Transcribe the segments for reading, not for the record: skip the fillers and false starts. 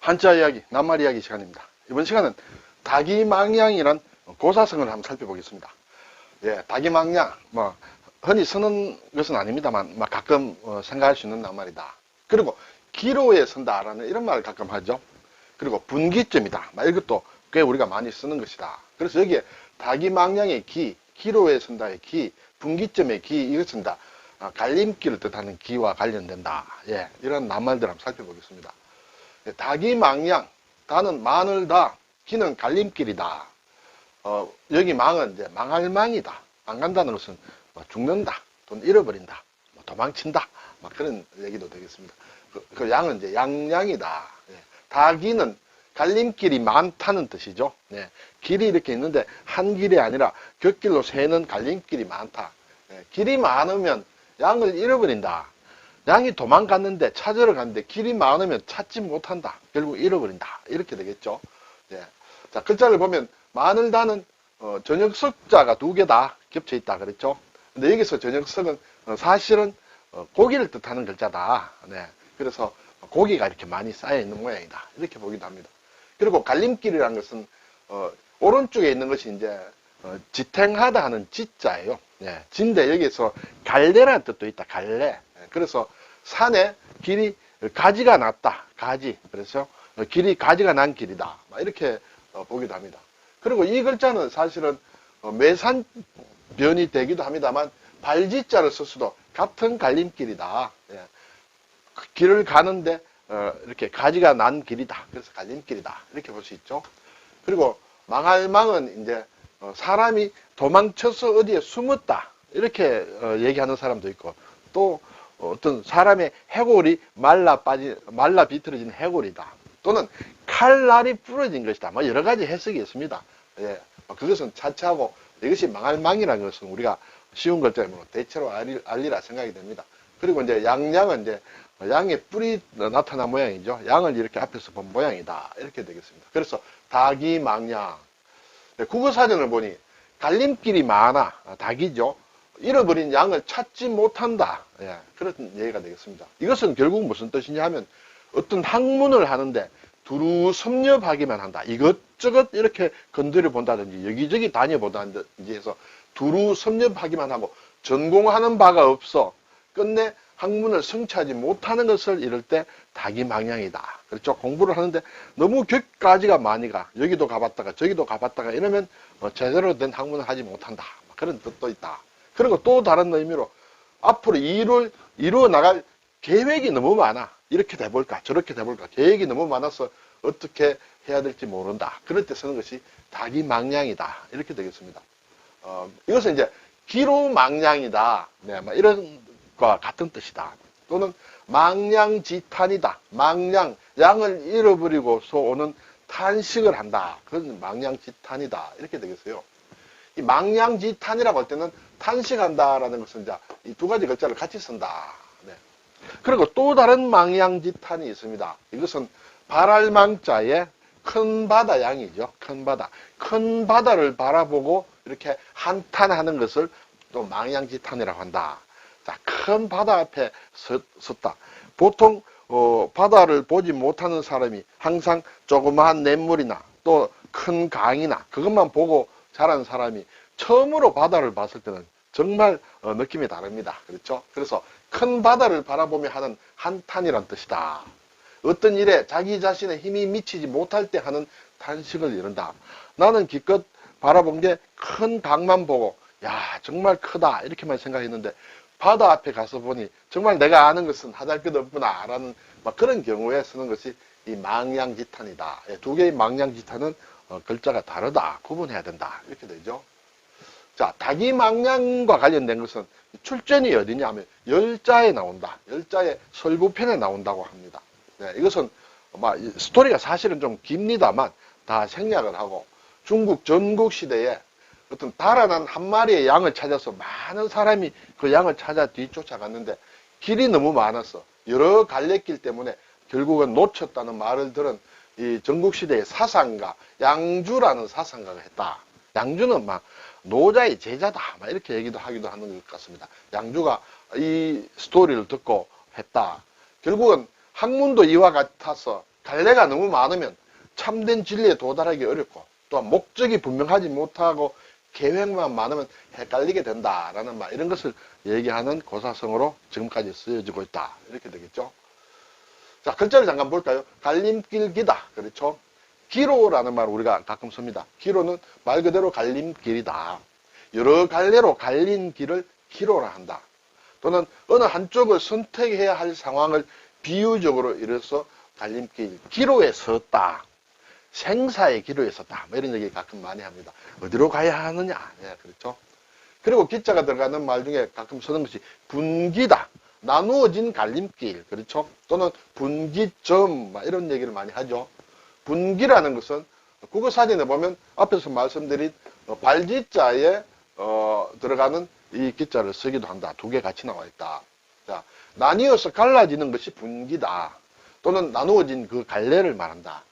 한자 이야기, 낱말 이야기 시간입니다. 이번 시간은 다기망양이란 고사성을 한번 살펴보겠습니다. 예, 다기망양, 흔히 쓰는 것은 아닙니다만, 가끔 생각할 수 있는 낱말이다. 그리고 기로에 선다라는 이런 말을 가끔 하죠. 그리고 분기점이다. 이것도 꽤 우리가 많이 쓰는 것이다. 그래서 여기에 다기망양의 기로에 선다의 기, 분기점의 기, 이것은 다 갈림길을 뜻하는 기와 관련된다. 예, 이런 낱말들 한번 살펴보겠습니다. 다기망양, 다는 마늘다, 기는 갈림길이다. 여기 망은 이제 망할 망이다. 안 간다는 것은 죽는다, 돈 잃어버린다, 도망친다, 그런 얘기도 되겠습니다. 그 양은 이제 양양이다. 예. 다기는 갈림길이 많다는 뜻이죠. 예. 길이 이렇게 있는데 한 길이 아니라 곁길로 새는 갈림길이 많다. 예. 길이 많으면 양을 잃어버린다. 양이 도망갔는데 찾으러 갔는데 길이 많으면 찾지 못한다. 결국 잃어버린다. 이렇게 되겠죠. 예. 자, 글자를 보면 마늘다는 전역석자가 두 개다 겹쳐 있다 그랬죠. 근데 여기서 전역석은 사실은 고기를 뜻하는 글자다. 네. 그래서 고기가 이렇게 많이 쌓여 있는 모양이다. 이렇게 보기도 합니다. 그리고 갈림길이라는 것은 오른쪽에 있는 것이 이제 지탱하다 하는 지자예요. 예. 진데 여기서 갈래라는 뜻도 있다. 갈래. 예. 그래서 산에 길이 가지가 났다. 가지. 그래서 길이 가지가 난 길이다. 이렇게 보기도 합니다. 그리고 이 글자는 사실은 매산변이 되기도 합니다만 발지자를 썼어도 같은 갈림길이다. 예. 길을 가는데 이렇게 가지가 난 길이다. 그래서 갈림길이다. 이렇게 볼 수 있죠. 그리고 망할 망은 이제 사람이 도망쳐서 어디에 숨었다. 이렇게 얘기하는 사람도 있고, 또 어떤 사람의 해골이 말라 비틀어진 해골이다. 또는 칼날이 부러진 것이다. 여러 가지 해석이 있습니다. 예. 그것은 차치하고 이것이 망할 망이라는 것은 우리가 쉬운 글자이므로 대체로 알리라 생각이 됩니다. 그리고 이제 양양은 이제 양의 뿔이 나타난 모양이죠. 양을 이렇게 앞에서 본 모양이다. 이렇게 되겠습니다. 그래서 다기망양. 국어사전을 보니 갈림길이 많아. 닭이죠. 잃어버린 양을 찾지 못한다. 예, 그런 얘기가 되겠습니다. 이것은 결국 무슨 뜻이냐 하면 어떤 학문을 하는데 두루 섭렵하기만 한다. 이것저것 이렇게 건드려 본다든지 여기저기 다녀보다든지 해서 두루 섭렵하기만 하고 전공하는 바가 없어 끝내 학문을 성취하지 못하는 것을 이럴 때 다기망양이다. 그렇죠? 공부를 하는데 너무 격가지가 많이 가. 여기도 가봤다가 저기도 가봤다가 이러면 제대로 된 학문을 하지 못한다. 그런 뜻도 있다. 그리고 또 다른 의미로 앞으로 일을 이루어 나갈 계획이 너무 많아. 이렇게 돼볼까 저렇게 돼볼까 계획이 너무 많아서 어떻게 해야 될지 모른다. 그럴 때 쓰는 것이 다기망양이다. 이렇게 되겠습니다. 이것은 이제 기로망양이다. 네, 이런 과 같은 뜻이다. 또는 망양지탄이다. 망양, 양을 잃어버리고서 오는 탄식을 한다. 그건 망양지탄이다. 이렇게 되겠어요. 이 망양지탄이라고 할 때는 탄식한다라는 것은 이제 이 두 가지 글자를 같이 쓴다. 네. 그리고 또 다른 망양지탄이 있습니다. 이것은 발알망자의 큰 바다 양이죠. 큰 바다. 큰 바다를 바라보고 이렇게 한탄하는 것을 또 망양지탄이라고 한다. 자, 큰 바다 앞에 섰다. 보통 바다를 보지 못하는 사람이 항상 조그마한 냇물이나 또 큰 강이나 그것만 보고 자란 사람이 처음으로 바다를 봤을 때는 정말 느낌이 다릅니다. 그렇죠? 그래서 큰 바다를 바라보며 하는 한탄이란 뜻이다. 어떤 일에 자기 자신의 힘이 미치지 못할 때 하는 탄식을 이룬다. 나는 기껏 바라본 게 큰 강만 보고 야 정말 크다 이렇게만 생각했는데 바다 앞에 가서 보니 정말 내가 아는 것은 하잘 것 없구나 라는 그런 경우에 쓰는 것이 이 망양지탄이다. 두 개의 망양지탄은 글자가 다르다. 구분해야 된다. 이렇게 되죠. 자, 다기망양과 관련된 것은 출전이 어디냐 하면 열자에 나온다. 열자의 설부편에 나온다고 합니다. 네, 이것은 스토리가 사실은 좀 깁니다만 다 생략을 하고 중국 전국시대에 어떤 달아난 한 마리의 양을 찾아서 많은 사람이 그 양을 찾아 뒤쫓아갔는데 길이 너무 많아서 여러 갈래길 때문에 결국은 놓쳤다는 말을 들은 이 전국시대의 사상가 양주라는 사상가가 했다. 양주는 노자의 제자다 이렇게 얘기도 하기도 하는 것 같습니다. 양주가 이 스토리를 듣고 했다. 결국은 학문도 이와 같아서 갈래가 너무 많으면 참된 진리에 도달하기 어렵고, 또한 목적이 분명하지 못하고 계획만 많으면 헷갈리게 된다라는 이런 것을 얘기하는 고사성어로 지금까지 쓰여지고 있다. 이렇게 되겠죠. 자, 글자를 잠깐 볼까요? 갈림길 기다. 그렇죠? 기로라는 말을 우리가 가끔 씁니다. 기로는 말 그대로 갈림길이다. 여러 갈래로 갈린 길을 기로라 한다. 또는 어느 한쪽을 선택해야 할 상황을 비유적으로 이뤄서 갈림길, 기로에 섰다. 생사의 기로에 섰다. 이런 얘기 가끔 많이 합니다. 어디로 가야 하느냐. 네, 그렇죠. 그리고 기자가 들어가는 말 중에 가끔 쓰는 것이 분기다. 나누어진 갈림길. 그렇죠. 또는 분기점. 이런 얘기를 많이 하죠. 분기라는 것은 국어사전에 보면 앞에서 말씀드린 발지자에 들어가는 이 기자를 쓰기도 한다. 두 개 같이 나와 있다. 자, 나뉘어서 갈라지는 것이 분기다. 또는 나누어진 그 갈래를 말한다.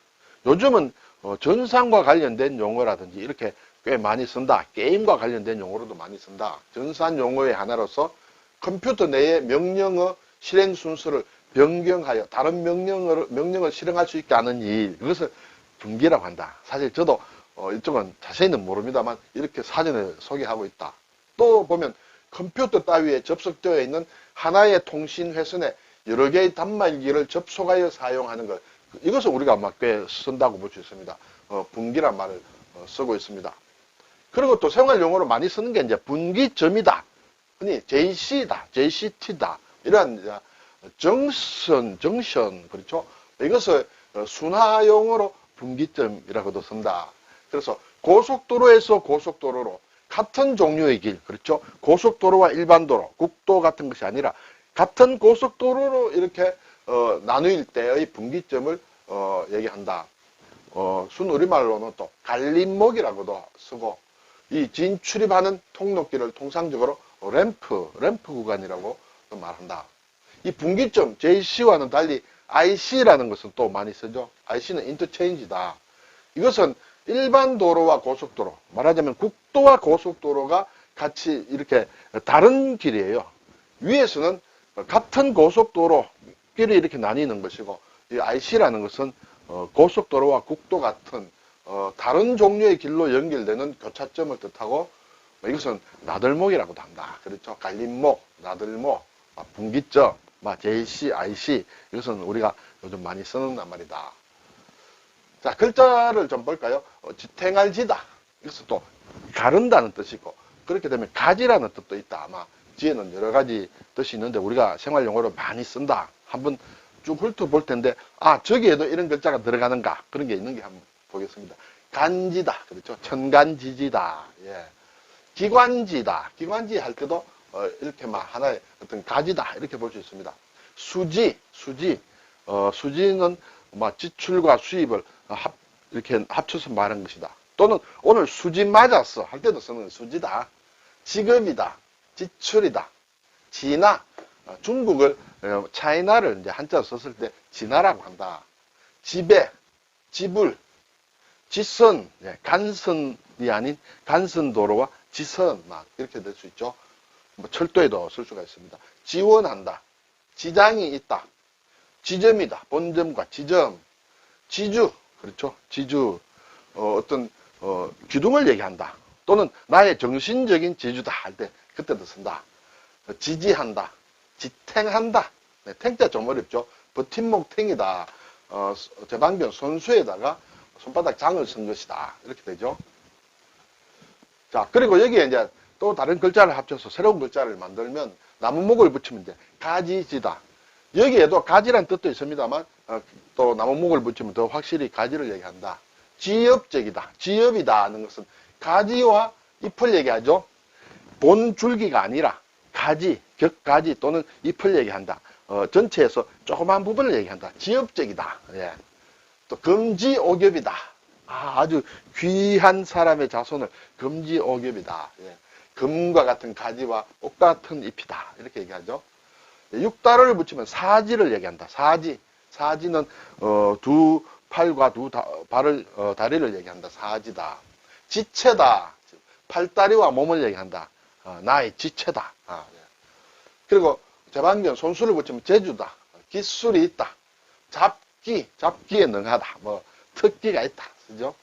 요즘은 전산과 관련된 용어라든지 이렇게 꽤 많이 쓴다. 게임과 관련된 용어로도 많이 쓴다. 전산 용어의 하나로서 컴퓨터 내의 명령어 실행 순서를 변경하여 다른 명령을 실행할 수 있게 하는 일, 이것을 분기라고 한다. 사실 저도 이쪽은 자세히는 모릅니다만 이렇게 사전에 소개하고 있다. 또 보면 컴퓨터 따위에 접속되어 있는 하나의 통신 회선에 여러 개의 단말기를 접속하여 사용하는 것, 이것을 우리가 아마 꽤 쓴다고 볼 수 있습니다. 분기란 말을 쓰고 있습니다. 그리고 또 생활 용어로 많이 쓰는 게 이제 분기점이다. 흔히 JC다, JCT다. 이러한 정션, 그렇죠? 이것을 순화 용어로 분기점이라고도 쓴다. 그래서 고속도로에서 고속도로로 같은 종류의 길, 그렇죠? 고속도로와 일반도로, 국도 같은 것이 아니라 같은 고속도로로 이렇게 나누일 때의 분기점을 얘기한다. 순우리말로는 또 갈림목이라고도 쓰고, 이 진출입하는 통로길을 통상적으로 램프 구간이라고 말한다. 이 분기점 JC와는 달리 IC라는 것은 또 많이 쓰죠. IC는 인터체인지다. 이것은 일반 도로와 고속도로, 말하자면 국도와 고속도로가 같이 이렇게 다른 길이에요. 위에서는 같은 고속도로 길이 이렇게 나뉘는 것이고, 이 IC라는 것은 고속도로와 국도 같은 다른 종류의 길로 연결되는 교차점을 뜻하고, 이것은 나들목이라고도 한다. 그렇죠. 갈림목, 나들목, 분기점, JC, IC, 이것은 우리가 요즘 많이 쓰는 말이다. 자, 글자를 좀 볼까요? 지탱할지다. 이것은 또 가른다는 뜻이고, 그렇게 되면 가지라는 뜻도 있다. 아마 뒤에는 여러 가지 뜻이 있는데 우리가 생활용어로 많이 쓴다. 한번 쭉 훑어볼 텐데, 저기에도 이런 글자가 들어가는가, 그런 게 있는 게 한번 보겠습니다. 간지다. 그렇죠. 천간지지다. 예. 기관지다. 기관지 할 때도 이렇게 하나의 어떤 가지다. 이렇게 볼 수 있습니다. 수지는 지출과 수입을 이렇게 합쳐서 말한 것이다. 또는 오늘 수지 맞았어 할 때도 쓰는 수지다. 지급이다. 지출이다. 진화. 중국을 차이나를 이제 한자로 썼을 때 진화라고 한다. 지배, 지불, 지선, 간선이 아닌 간선도로와 지선, 이렇게 될 수 있죠. 철도에도 쓸 수가 있습니다. 지원한다. 지장이 있다. 지점이다. 본점과 지점. 지주, 그렇죠. 지주, 어떤 기둥을 얘기한다. 또는 나의 정신적인 지주다 할 때 그때도 쓴다. 지지한다. 지탱한다. 탱자 좀 어렵죠. 버팀목 탱이다. 제방변 손수에다가 손바닥 장을 쓴 것이다. 이렇게 되죠. 자, 그리고 여기에 이제 또 다른 글자를 합쳐서 새로운 글자를 만들면 나무목을 붙이면 이제 가지지다. 여기에도 가지란 뜻도 있습니다만 또 나무목을 붙이면 더 확실히 가지를 얘기한다. 지엽적이다. 지엽이다 하는 것은 가지와 잎을 얘기하죠. 본 줄기가 아니라 가지, 격가지 또는 잎을 얘기한다. 전체에서 조그만 부분을 얘기한다. 지엽적이다. 예. 또 금지오겹이다. 아주 귀한 사람의 자손을 금지오겹이다. 예. 금과 같은 가지와 옷과 같은 잎이다. 이렇게 얘기하죠. 육다를 붙이면 사지를 얘기한다. 사지. 사지는 두 팔과 두 다리를 얘기한다. 사지다. 지체다. 팔다리와 몸을 얘기한다. 나의 지체다. 예. 그리고 제방견 손수를 붙이면 재주다. 기술이 있다. 잡기에 능하다. 뭐, 특기가 있다. 그죠?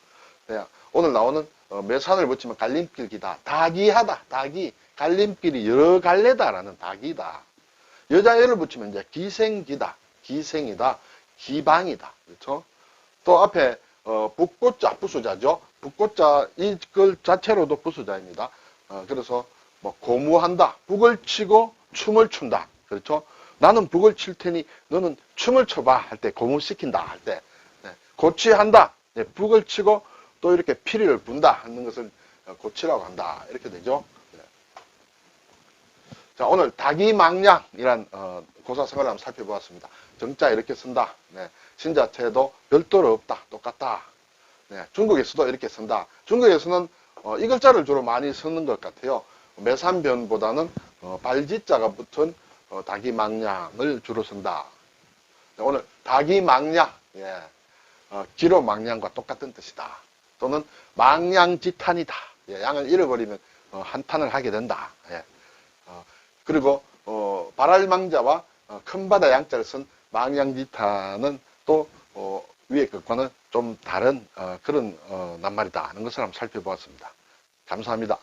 네. 오늘 나오는 매산을 붙이면 갈림길기다. 다기하다. 다기. 갈림길이 여러 갈래다라는 다기다. 여자애를 붙이면 이제 기생기다. 기생이다. 기방이다. 그렇죠? 또 앞에 북고자 부수자죠. 북고자 이글 자체로도 부수자입니다. 그래서 뭐 고무한다. 북을 치고 춤을 춘다. 그렇죠? 나는 북을 칠 테니 너는 춤을 춰봐 할 때 고무시킨다 할 때 네. 고치한다. 네. 북을 치고 또 이렇게 피리를 분다 하는 것을 고치라고 한다. 이렇게 되죠. 네. 자, 오늘 다기망량이란 고사성어를 한번 살펴보았습니다. 정자 이렇게 쓴다. 네. 신자체도 별도로 없다. 똑같다. 네. 중국에서도 이렇게 쓴다. 중국에서는 이 글자를 주로 많이 쓰는 것 같아요. 매산변보다는 발지자가 붙은 다기망량을 주로 쓴다. 네. 오늘 다기망량, 예. 기로망량과 똑같은 뜻이다. 또는 망량지탄이다. 예. 양을 잃어버리면 한탄을 하게 된다. 예. 그리고 발알망자와 큰 바다 양자를 쓴 망량지탄은 또 위의 것과는 좀 다른 그런 낱말이다 하는 것을 한번 살펴보았습니다. 감사합니다.